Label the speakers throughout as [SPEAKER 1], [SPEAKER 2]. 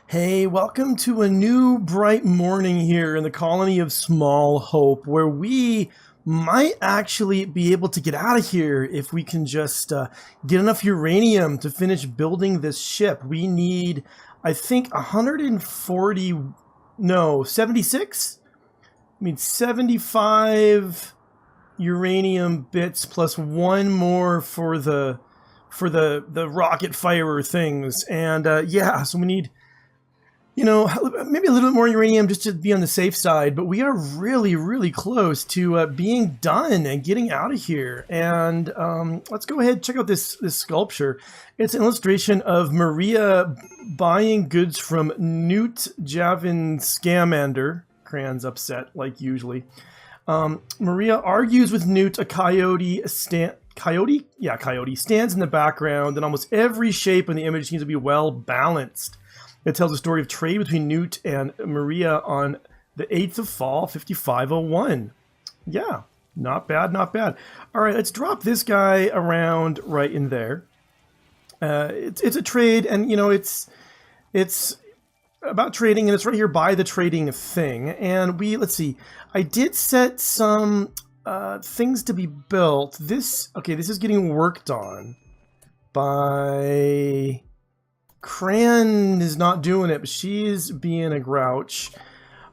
[SPEAKER 1] Hey, welcome to a new bright morning here in the colony of Small Hope, where we might actually be able to get out of here if we can just get enough uranium to finish building this ship. We need, I think, 140, no, 76? I mean, 75 uranium bits plus one more for the rocket firer things. And yeah, so we need, you know, maybe a little bit more uranium just to be on the safe side, but we are really, really close to being done and getting out of here. And let's go ahead and check out this sculpture. It's an illustration of Maria buying goods from Newt Javin Scamander. Cran's upset, like usually. Maria argues with Newt. A coyote stands in the background, and almost every shape in the image seems to be well balanced. It tells a story of trade between Newt and Maria on the 8th of fall, 5501. Yeah, not bad, not bad. All right, let's drop this guy around right in there. It's a trade, and you know it's about trading, and it's right here by the trading thing. And let's see, I did set some things to be built. This is getting worked on by Cran. Is not doing it, but she's being a grouch.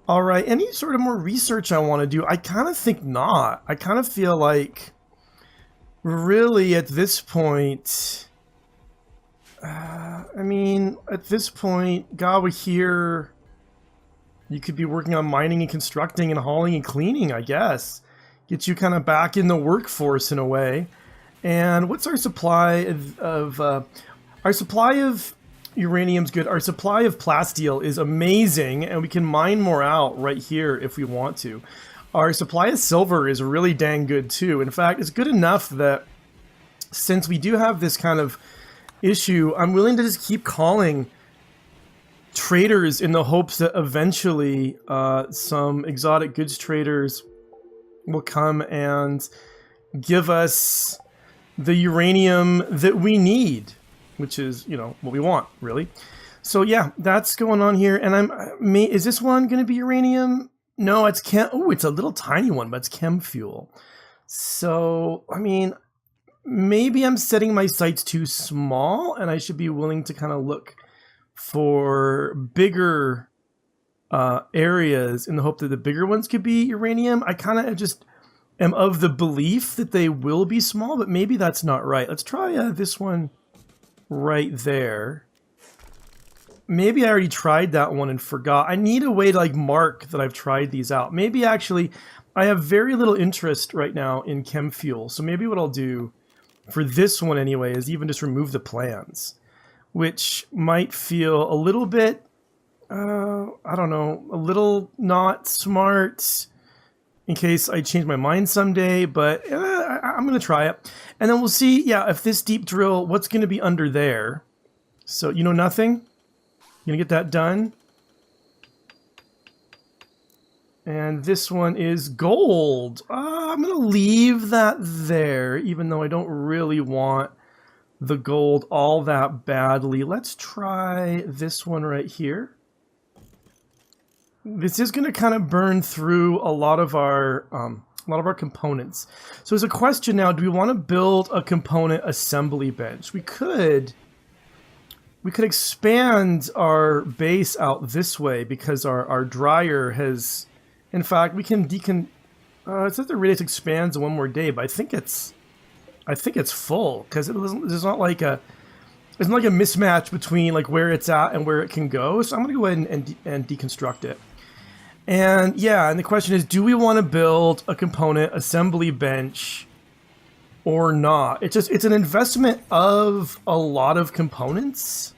[SPEAKER 1] All right, any sort of more research I want to do? I kind of think not. I kind of feel like really at this point, I mean, at this point, Gawa here, you could be working on mining and constructing and hauling and cleaning, I guess. Get you kind of back in the workforce in a way. And what's our supply of our supply of uranium's good. Our supply of plasteel is amazing, and we can mine more out right here if we want to. Our supply of silver is really dang good too. In fact, it's good enough that since we do have this kind of issue, I'm willing to just keep calling traders in the hopes that eventually some exotic goods traders will come and give us the uranium that we need, which is, you know, what we want, really. So yeah, that's going on here. And is this one going to be uranium? No, it's it's a little tiny one, but it's chem fuel. So, I mean, maybe I'm setting my sights too small, and I should be willing to kind of look for bigger areas in the hope that the bigger ones could be uranium. I kind of just am of the belief that they will be small, but maybe that's not right. Let's try this one right there. Maybe I already tried that one and forgot. I need a way to like mark that I've tried these out. Maybe actually I have very little interest right now in chem fuel. So maybe what I'll do for this one anyway is even just remove the plans, which might feel a little bit, I don't know, a little not smart in case I change my mind someday, but I'm going to try it. And then we'll see, yeah, if this deep drill, what's going to be under there. So, you know, nothing? You going to get that done? And this one is gold. I'm going to leave that there, even though I don't really want the gold all that badly. Let's try this one right here. This is going to kind of burn through a lot of our components. So there's a question now: do we want to build a component assembly bench? We could expand our base out this way because our dryer has, in fact, we can it says the radius expands in one more day, but I think it's full because there's not like a mismatch between like where it's at and where it can go. So I'm going to go ahead and deconstruct it. And yeah, and the question is, do we want to build a component assembly bench or not? It's an investment of a lot of components.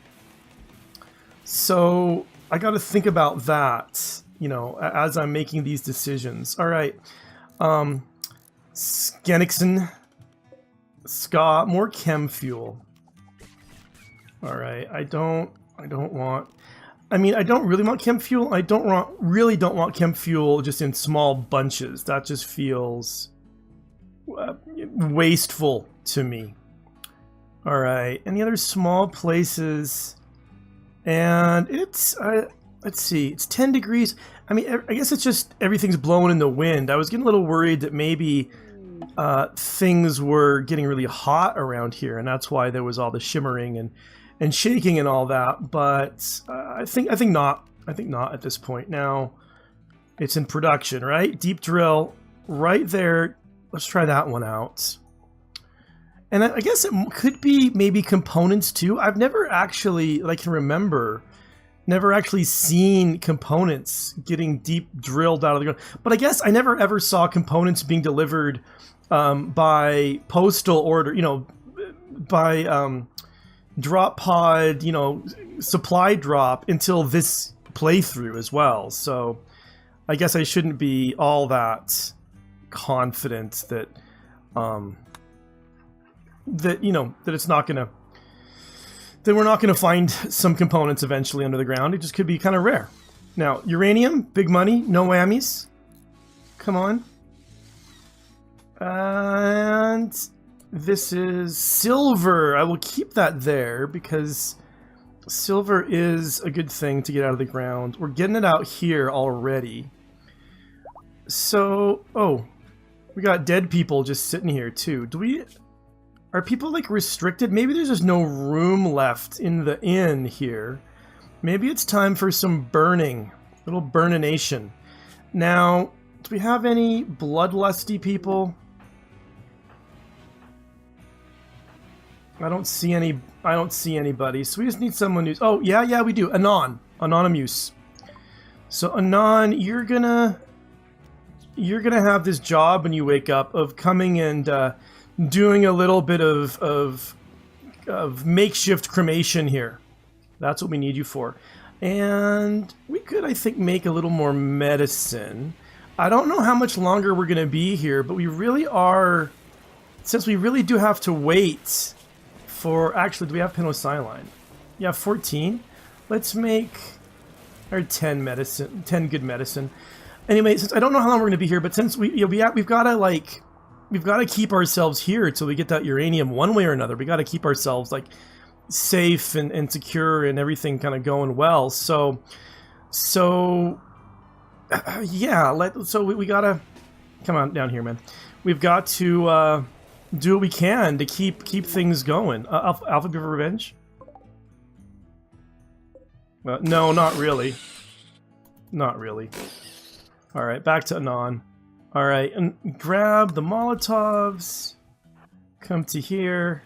[SPEAKER 1] So I got to think about that, you know, as I'm making these decisions. All right. Skenixon, Ska, more chem fuel. All right. I don't want, I mean, I don't really want chem fuel. I really don't want chem fuel just in small bunches. That just feels wasteful to me. All right. Any other small places And it's, let's see, it's 10 degrees. I mean, I guess it's just everything's blowing in the wind. I was getting a little worried that maybe things were getting really hot around here, and that's why there was all the shimmering and shaking and all that. But I think not. I think not at this point. Now it's in production, right? Deep drill right there. Let's try that one out. And I guess it could be maybe components too. I've never actually, that I can remember, never actually seen components getting deep drilled out of the ground. But I guess I never ever saw components being delivered by postal order, you know, by drop pod, you know, supply drop until this playthrough as well. So I guess I shouldn't be all that confident that that, you know, that it's not gonna, that we're not gonna find some components eventually under the ground. It just could be kind of rare. Now, uranium, big money, no whammies. Come on. And this is silver. I will keep that there because silver is a good thing to get out of the ground. We're getting it out here already. So, oh, we got dead people just sitting here too. Do we... Are people, like, restricted? Maybe there's just no room left in the inn here. Maybe it's time for some burning. A little burnination. Now, do we have any bloodlusty people? I don't see anybody. So we just need someone who's... Oh, yeah, we do. Anon. Anonymous. So, Anon, you're gonna have this job when you wake up of coming and... doing a little bit of makeshift cremation here. That's what we need you for. And we could, I think, make a little more medicine. I don't know how much longer we're going to be here, but we really are... Since we really do have to wait for... Actually, do we have penicillin? Yeah, 14. Let's make our 10 medicine, 10 good medicine. Anyway, since I don't know how long we're going to be here, but since we've got to, like... We've got to keep ourselves here until we get that uranium one way or another. We got to keep ourselves, like, safe and secure and everything kind of going well. So yeah, so we got to... Come on down here, man. We've got to do what we can to keep things going. Alpha Beaver Revenge? No, not really. Not really. Alright, back to Anon. Alright, and grab the Molotovs. Come to here.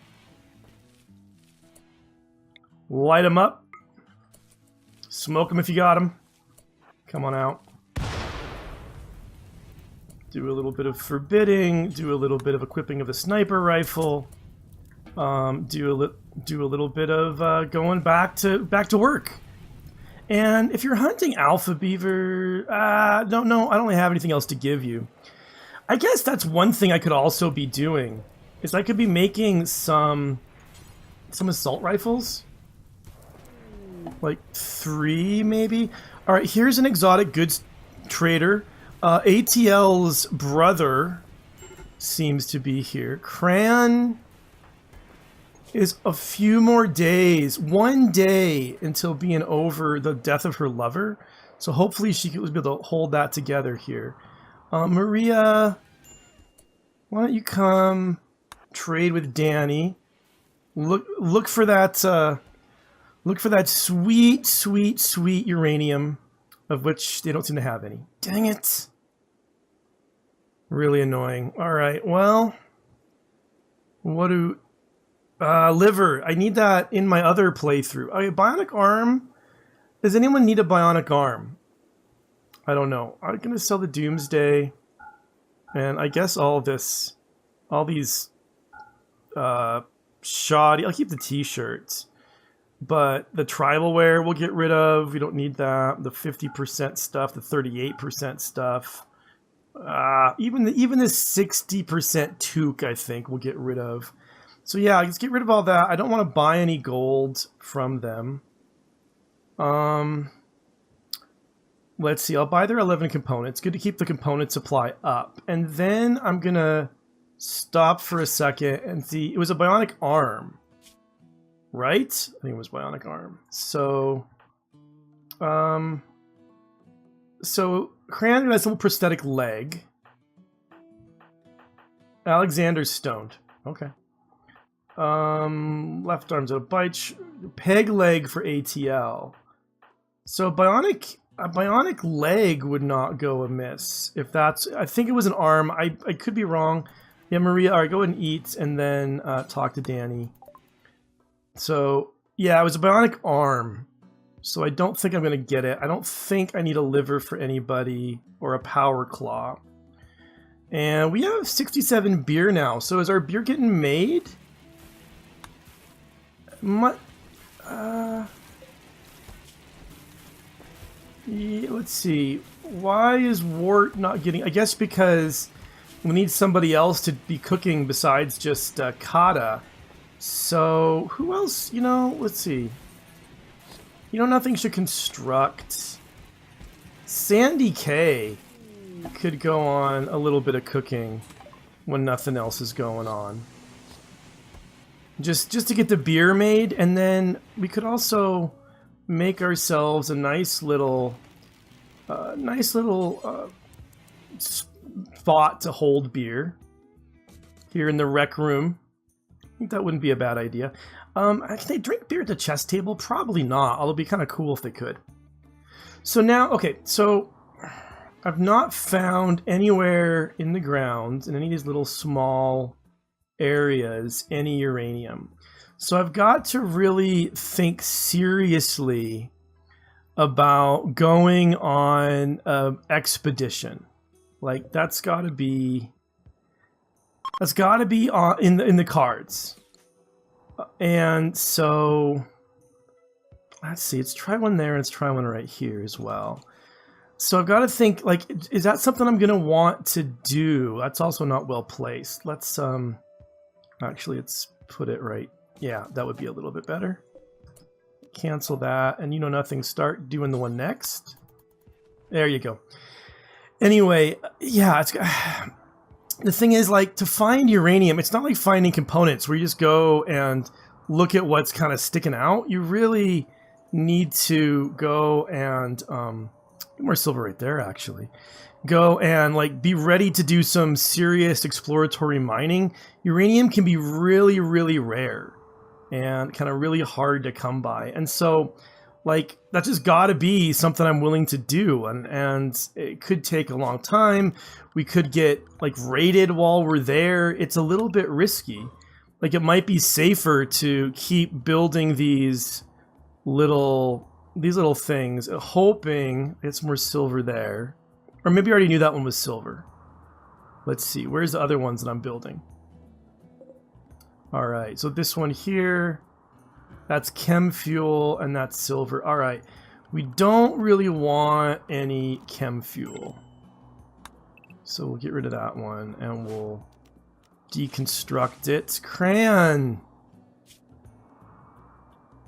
[SPEAKER 1] Light them up. Smoke them if you got them. Come on out. Do a little bit of forbidding. Do a little bit of equipping of the sniper rifle. Do a little bit of going back to work. And if you're hunting alpha beaver, no, I don't really have anything else to give you. I guess that's one thing I could also be doing, is I could be making some assault rifles. Like 3, maybe? Alright, here's an exotic goods trader. ATL's brother seems to be here. Cran is a few more days, 1 day until being over the death of her lover. So hopefully she will be able to hold that together here. Maria, why don't you come trade with Danny? Look for that sweet uranium, of which they don't seem to have any. Dang it! Really annoying. All right, well, what do? Liver. I need that in my other playthrough. Okay, bionic arm. Does anyone need a bionic arm? I don't know. I'm gonna sell the Doomsday, and I guess all these, shoddy. I'll keep the T-shirts, but the tribal wear we'll get rid of. We don't need that. The 50% stuff, the 38% stuff, even the 60% toque, I think we'll get rid of. So yeah, let's get rid of all that. I don't want to buy any gold from them. Let's see, I'll buy their 11 components. Good to keep the component supply up. And then I'm gonna stop for a second and see. It was a bionic arm. right? I think it was bionic arm. So, Cran has a little prosthetic leg. Alexander's stoned. Okay. Left arm's a bite. Peg leg for ATL. So a bionic leg would not go amiss. If that's, I think it was an arm. I could be wrong. Yeah, Maria, all right, go ahead and eat and then talk to Danny. So, yeah, it was a bionic arm. So I don't think I'm going to get it. I don't think I need a liver for anybody or a power claw. And we have 67 beer now. So is our beer getting made? Yeah, let's see. Why is Wart not getting... I guess because we need somebody else to be cooking besides just Kata. So who else? You know, let's see. You know, nothing should construct. Sandy K could go on a little bit of cooking when nothing else is going on. Just to get the beer made, and then we could also make ourselves a nice little spot to hold beer here in the rec room. I think that wouldn't be a bad idea. Can they drink beer at the chess table? Probably not, although it'd be kind of cool if they could. So now, okay, so I've not found anywhere in the ground, in any of these little small areas, any uranium. So I've got to really think seriously about going on an expedition. Like, that's got to be in the cards. And so let's see, let's try one there and let's try one right here as well. So I've got to think, like, is that something I'm going to want to do? That's also not well placed. Let's actually, let's put it right. Yeah, that would be a little bit better. Cancel that, and you know nothing, start doing the one next. There you go. Anyway, yeah, it's the thing is, like, to find uranium, it's not like finding components where you just go and look at what's kind of sticking out. You really need to go and more silver right there, actually. Go and, like, be ready to do some serious exploratory mining. Uranium can be really, really rare and kind of really hard to come by. And so, like, that's just got to be something I'm willing to do. And it could take a long time. We could get, like, raided while we're there. It's a little bit risky. Like, it might be safer to keep building these little things, hoping it's more silver there. Or maybe I already knew that one was silver. Let's see, where's the other ones that I'm building? All right, so this one here, that's chem fuel, and that's silver. All right, we don't really want any chem fuel. So we'll get rid of that one, and we'll deconstruct it. Cran!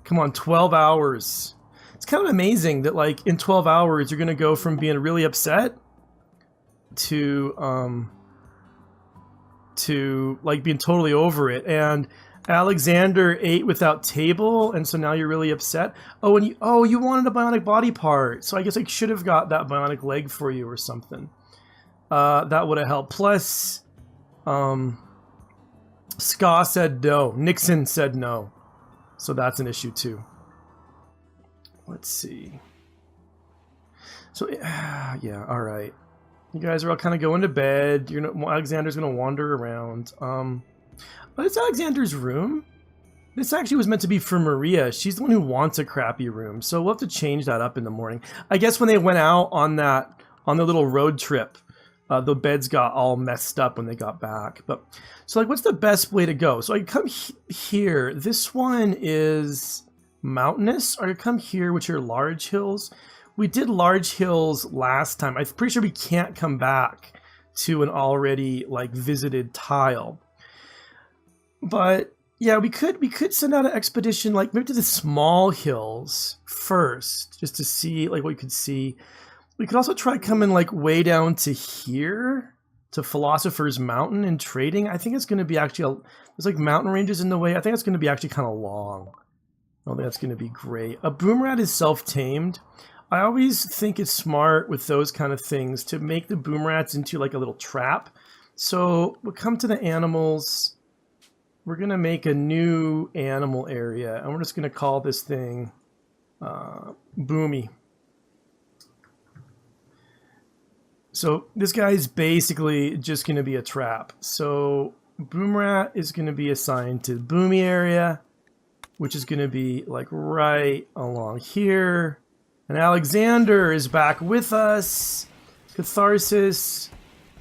[SPEAKER 1] Come on, 12 hours. It's kind of amazing that, like, in 12 hours, you're going to go from being really upset to like being totally over it. And Alexander ate without table, and so now you're really upset. Oh, and you wanted a bionic body part, so I guess I should have got that bionic leg for you or something. That would have helped. Plus, Ska said no. Nixon said no, so that's an issue too. Let's see. So yeah, all right. You guys are all kind of going to bed. Alexander's going to wander around. But it's Alexander's room. This actually was meant to be for Maria. She's the one who wants a crappy room. So we'll have to change that up in the morning. I guess when they went out on the little road trip, the beds got all messed up when they got back. But so, like, what's the best way to go? So I come here. This one is mountainous. Or I come here, which are large hills. We did large hills last time. I'm pretty sure we can't come back to an already, like, visited tile. But yeah, we could send out an expedition, like, maybe to the small hills first, just to see, like, what we could see. We could also try coming, like, way down to here, to Philosopher's Mountain and trading. I think it's going to be actually, there's, like, mountain ranges in the way. I think it's going to be actually kind of long. Oh, that's going to be great. A boom rat is self-tamed. I always think it's smart with those kind of things to make the boom rats into like a little trap. So we'll come to the animals. We're going to make a new animal area, and we're just going to call this thing Boomy. So this guy is basically just going to be a trap. So boom rat is going to be assigned to the Boomy area, which is going to be like right along here. And Alexander is back with us. Catharsis,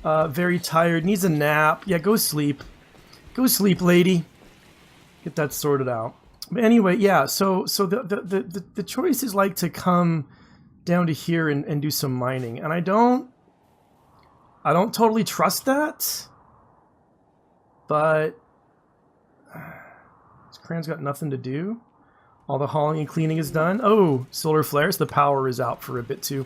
[SPEAKER 1] very tired, needs a nap. Yeah, go sleep. Go sleep, lady. Get that sorted out. But anyway, yeah, so the choice is like to come down to here and do some mining. And I don't totally trust that. But Cran's got nothing to do. All the hauling and cleaning is done. Oh, solar flares. The power is out for a bit too.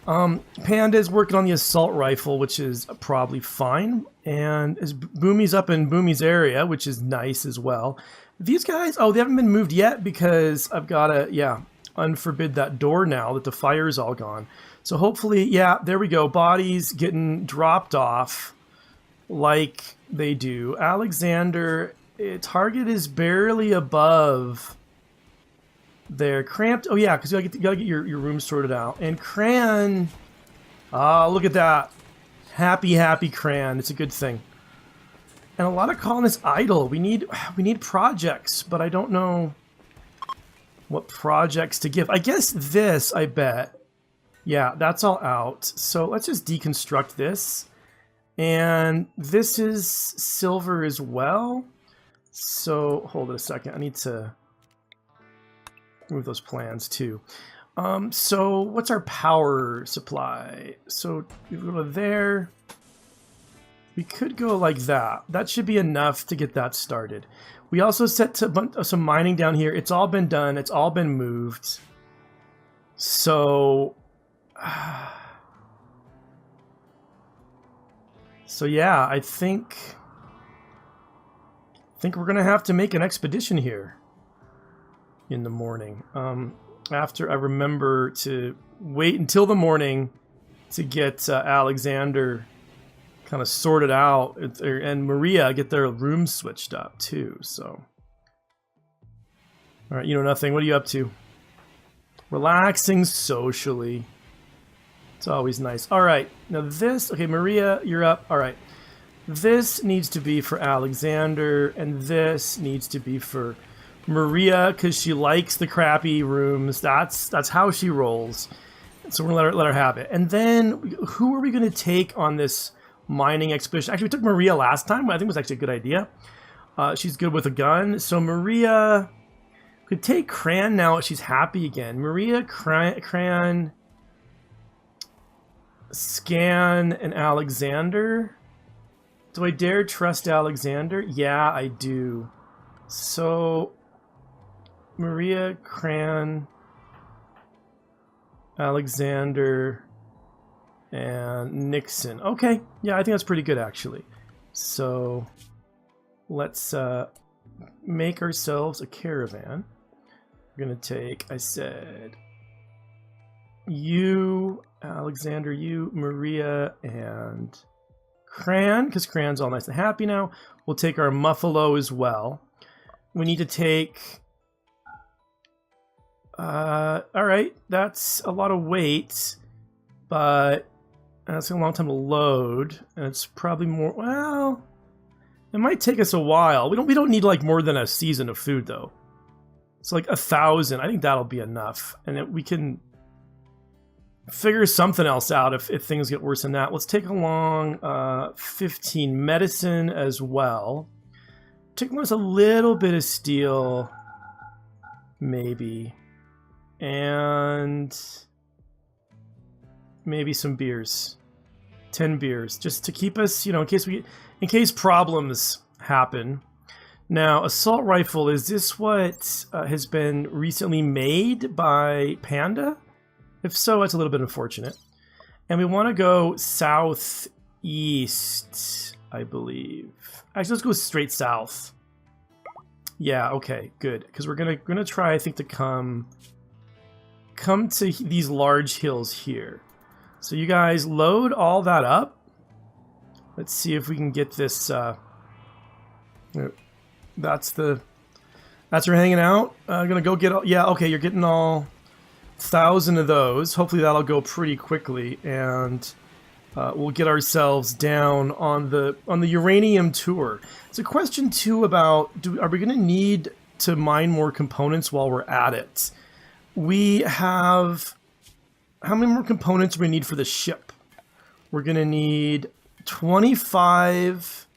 [SPEAKER 1] Panda is working on the assault rifle, which is probably fine. And as Boomy's up in Boomy's area, which is nice as well. These guys, oh, they haven't been moved yet because I've got to, yeah, unforbid that door now that the fire's all gone. So hopefully, yeah, there we go. Bodies getting dropped off like they do. Alexander, target is barely above there. Cramped. Oh yeah, because you gotta get your room sorted out. And Cran, look at that. Happy Cran. It's a good thing. And a lot of colonists idle. We need projects, but I don't know what projects to give. I guess this, I bet. Yeah, that's all out. So let's just deconstruct this. And this is silver as well. So hold it a second. I need to move those plans too. So what's our power supply? So we go to there. We could go like that. That should be enough to get that started. We also set to some mining down here. It's all been done. It's all been moved. So, yeah, I think we're gonna have to make an expedition here in the morning. After I remember to wait until the morning to get Alexander kind of sorted out, and Maria get their room switched up too. So, all right, you know nothing. What are you up to? Relaxing socially. It's always nice. All right, now this. Okay, Maria, you're up. All right, this needs to be for Alexander, and this needs to be for Maria because she likes the crappy rooms. That's how she rolls. So we're gonna let her have it. And then who are we gonna take on this mining expedition? Actually, we took Maria last time. I think it was actually a good idea. She's good with a gun. So Maria could take Cran now. She's happy again. Maria, Cran, Scan, and Alexander. Do I dare trust Alexander? Yeah, I do. So Maria, Cran, Alexander, and Nixon. Okay, yeah, I think that's pretty good actually. So let's make ourselves a caravan. We're gonna take, I said, you, Alexander, you, Maria, and Cran, because Cran's all nice and happy now. We'll take our Muffalo as well. We need to take... alright, that's a lot of weight, but that's a long time to load, and it's probably more... Well, it might take us a while. We don't need like more than a season of food, though. It's like 1,000. I think that'll be enough, and we can figure something else out if things get worse than that. Let's take along 15 medicine as well. Take along a little bit of steel, maybe, and maybe some beers. 10 beers, just to keep us, in case problems happen. Now, assault rifle, is this what has been recently made by Panda? If so, that's a little bit unfortunate. And we want to go southeast, I believe. Actually, let's go straight south. Yeah, okay, good. Because we're gonna try, I think, to come to these large hills here. So you guys load all that up. Let's see if we can get this. That's where we're hanging out. Gonna go get all. Yeah, okay, you're getting all 1,000 of those. Hopefully that'll go pretty quickly, and we'll get ourselves down on the uranium tour. It's a question too about are we gonna need to mine more components while we're at it? We have, how many more components do we need for the ship? We're gonna need 25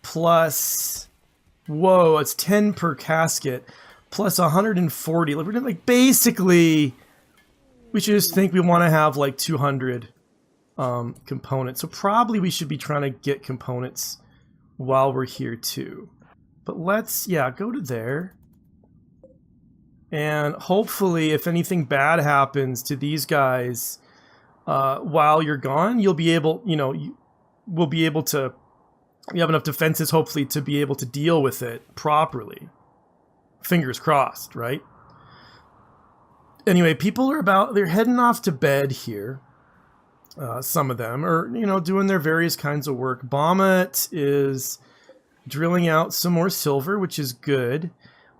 [SPEAKER 1] plus, whoa, it's 10 per casket, plus 140. We're gonna, like, basically, we should just think we want to have like 200 components. So probably we should be trying to get components while we're here too. But let's, yeah, go to there. And hopefully if anything bad happens to these guys while you're gone, you'll be able, we'll be able to, you have enough defenses hopefully to be able to deal with it properly. Fingers crossed, right? Anyway, people are they're heading off to bed here. Some of them are, doing their various kinds of work. Bommet is drilling out some more silver, which is good.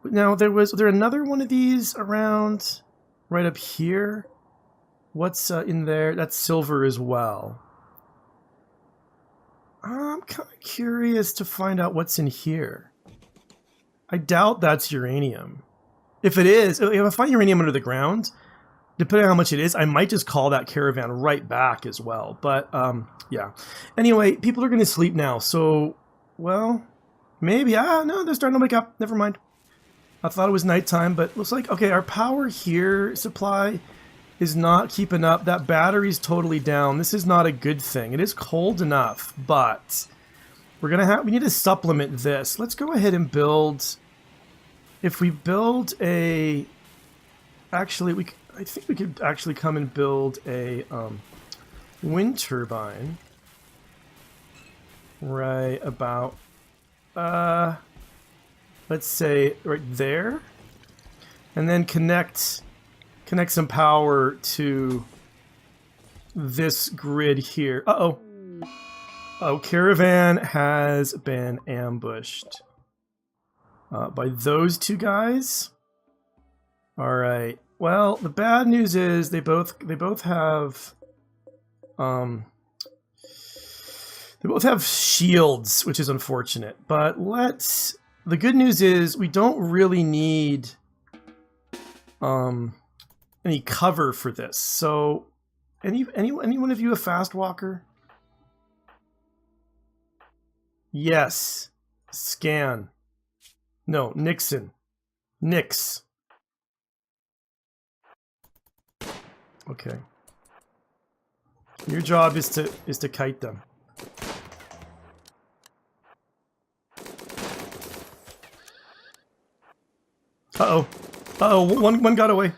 [SPEAKER 1] Now, was there another one of these around right up here? What's in there? That's silver as well. I'm kind of curious to find out what's in here. I doubt that's uranium. If it is, if I find uranium under the ground, depending on how much it is, I might just call that caravan right back as well. But, yeah. Anyway, people are going to sleep now. So, well, maybe. No, they're starting to wake up. Never mind. I thought it was nighttime, but looks like, okay, our power here supply is not keeping up. That battery's totally down. This is not a good thing. It is cold enough, but we need to supplement this. Let's go ahead and build, if we build I think we could actually come and build a wind turbine right about, let's say right there, and then connect some power to this grid here. Uh-oh. Oh, caravan has been ambushed by those two guys. All right. Well, the bad news is they both have shields, which is unfortunate. But the good news is we don't really need any cover for this. So, any one of you a fast walker? Yes. Scan. No, Nixon. Nix. Okay. Your job is to kite them. Uh-oh. Uh-oh, one got away.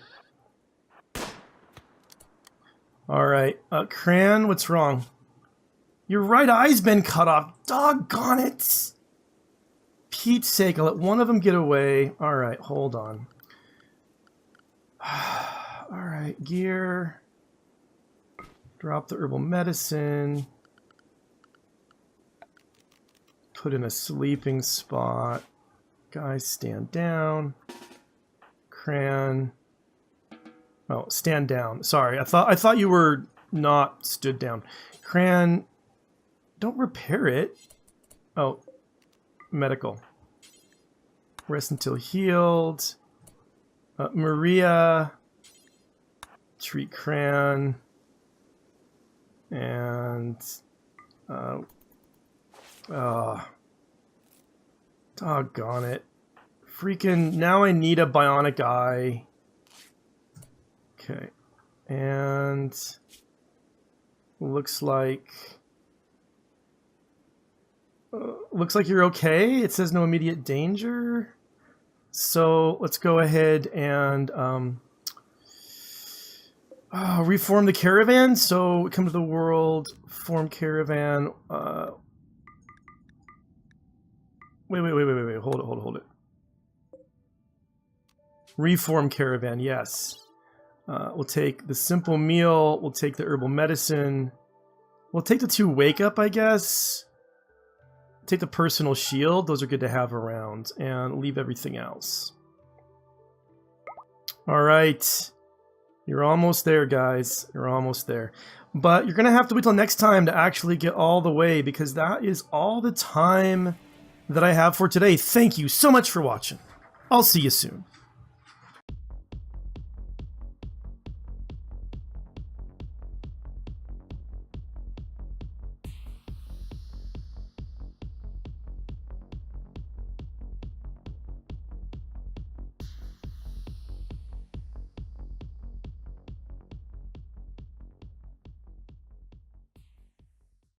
[SPEAKER 1] Alright. Cran, what's wrong? Your right eye's been cut off. Doggone it! Pete's sake, I'll let one of them get away. Alright, hold on. Alright, gear. Drop the herbal medicine. Put in a sleeping spot. Guys, stand down. Cran. Oh, stand down. Sorry, I thought you were not stood down. Cran, don't repair it. Oh, medical. Rest until healed. Maria. Treat Cran. And doggone it. Freaking, now I need a bionic eye. Okay. And looks like you're okay. It says no immediate danger. So let's go ahead and reform the caravan. So come to the world, form caravan. Wait. Hold it. Reform caravan, yes. We'll take the simple meal. We'll take the herbal medicine. We'll take the 2 wake up, I guess. Take the personal shield. Those are good to have around. And leave everything else. All right. You're almost there, guys. You're almost there. But you're going to have to wait till next time to actually get all the way, because that is all the time that I have for today. Thank you so much for watching. I'll see you soon.